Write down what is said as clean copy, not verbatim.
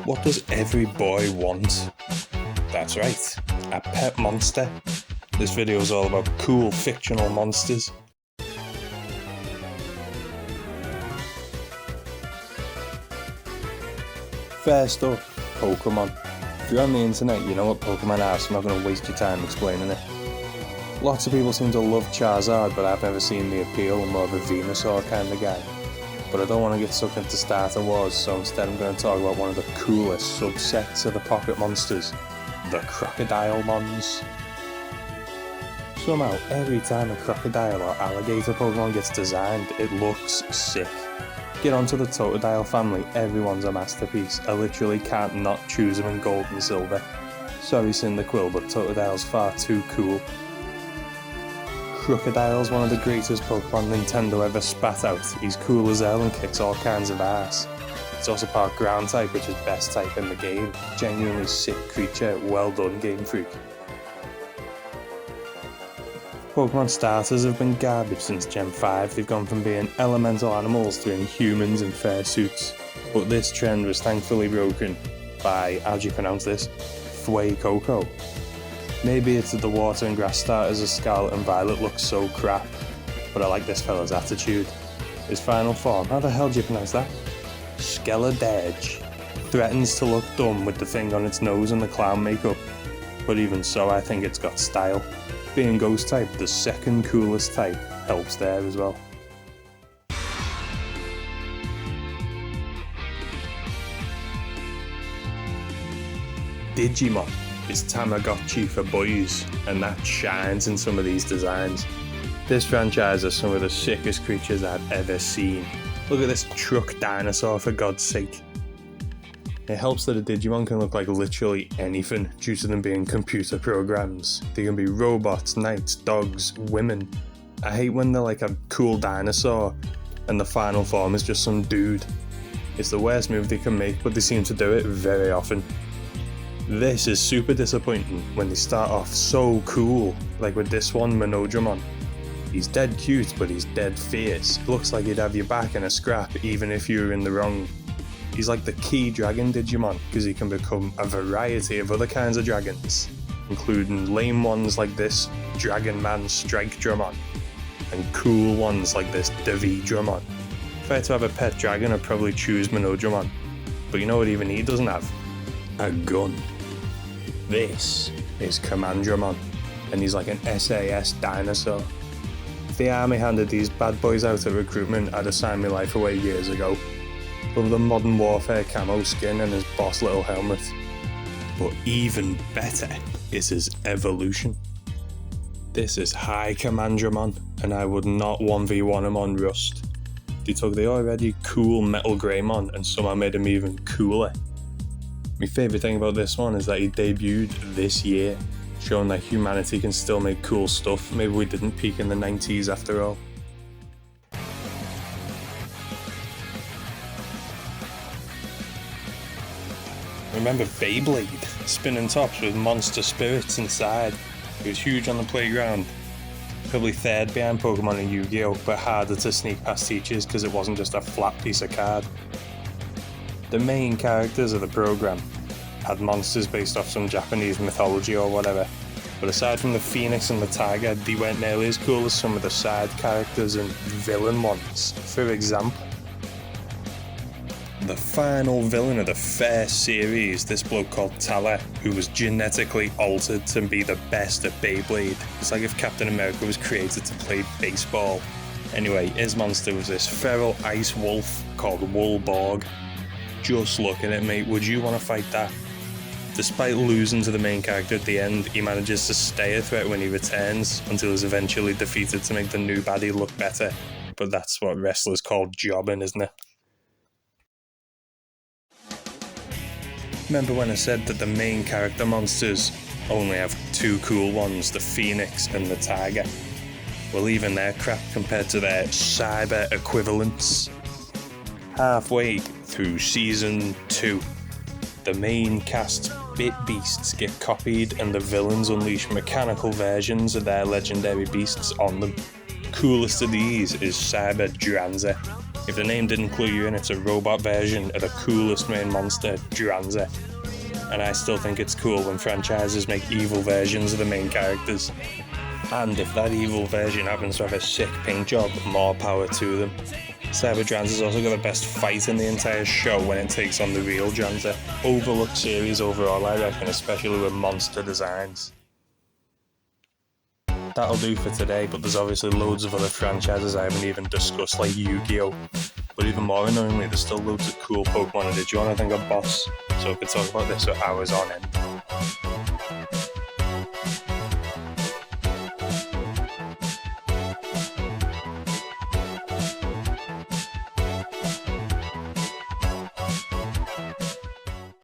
What does every boy want? That's right, a pet monster. This video is all about cool fictional monsters. First up, Pokémon. If you're on the internet, you know what Pokémon are, so I'm not going to waste your time explaining it. Lots of people seem to love Charizard, but I've never seen the appeal. I'm more of a Venusaur kind of guy. But I don't want to get sucked into starter wars, so instead I'm going to talk about one of the coolest subsets of the pocket monsters, the crocodile mons. Somehow, every time a crocodile or alligator Pokemon gets designed, it looks sick. Get onto the Totodile family, everyone's a masterpiece. I literally can't not choose them in gold and silver. Sorry Cyndaquil, but Totodile's far too cool. Crocodile's one of the greatest Pokemon Nintendo ever spat out. He's cool as hell and kicks all kinds of ass. It's also part ground type, which is best type in the game. Genuinely sick creature, well done Game Freak. Pokemon starters have been garbage since Gen 5. They've gone from being elemental animals to being humans in fursuits. But this trend was thankfully broken by, how do you pronounce this? Fuecoco. Maybe it's that the water and grass starters of Scarlet and Violet look so crap, but I like this fella's attitude. His final form, how the hell do you pronounce that? Skeledege. Threatens to look dumb with the thing on its nose and the clown makeup, but even so I think it's got style. Being ghost type, the second coolest type, helps there as well. Digimon is Tamagotchi for boys, and that shines in some of these designs. This franchise has some of the sickest creatures I've ever seen. Look at this truck dinosaur, for God's sake. It helps that a Digimon can look like literally anything due to them being computer programs. They can be robots, knights, dogs, women. I hate when they're like a cool dinosaur and the final form is just some dude. It's the worst move they can make, but they seem to do it very often. This is super disappointing when they start off so cool, like with this one, Monodramon. He's dead cute, but he's dead fierce. Looks like he'd have your back in a scrap even if you were in the wrong. He's like the key dragon Digimon, because he can become a variety of other kinds of dragons, including lame ones like this Dragon Man Strike Dramon, and cool ones like this Davidramon. If I had to have a pet dragon, I'd probably choose Monodramon, but you know what even he doesn't have? A gun. This is Commandramon, and he's like an SAS dinosaur. If the army handed these bad boys out at recruitment, I'd have signed my life away years ago. Love the modern warfare camo skin and his boss little helmet. But even better is his evolution. This is High Commandramon, and I would not 1v1 him on Rust. They took the already cool Metal Greymon and somehow made him even cooler. My favourite thing about this one is that he debuted this year, showing that humanity can still make cool stuff. Maybe we didn't peak in the 90s after all. Remember Beyblade? Spinning tops with monster spirits inside. It was huge on the playground. Probably third behind Pokemon and Yu-Gi-Oh, but harder to sneak past teachers because it wasn't just a flat piece of card. The main characters of the program had monsters based off some Japanese mythology or whatever, but aside from the Phoenix and the Tiger, they weren't nearly as cool as some of the side characters and villain ones. For example, the final villain of the first series, this bloke called Tala, who was genetically altered to be the best at Beyblade. It's like if Captain America was created to play baseball. Anyway, his monster was this feral ice wolf called Woolborg. Just look at it, mate, would you want to fight that? Despite losing to the main character at the end, he manages to stay a threat when he returns, until he's eventually defeated to make the new baddie look better. But that's what wrestlers call jobbing, isn't it? Remember when I said that the main character monsters only have two cool ones, the Phoenix and the Tiger? Well, even they're crap compared to their cyber equivalents. Halfway through Season 2, the main cast's bit beasts get copied and the villains unleash mechanical versions of their legendary beasts on them. Coolest of these is Cyber Dranza. If the name didn't clue you in, it's a robot version of the coolest main monster, Dranza. And I still think it's cool when franchises make evil versions of the main characters. And if that evil version happens to have a sick paint job, more power to them. Cyber-Dranza's also got the best fight in the entire show when it takes on the real Dranza. Overlooked series overall, I reckon, especially with monster designs. That'll do for today, but there's obviously loads of other franchises I haven't even discussed, like Yu-Gi-Oh! But even more annoyingly, there's still loads of cool Pokémon and Digimon I think are boss, so I could talk about this for hours on end.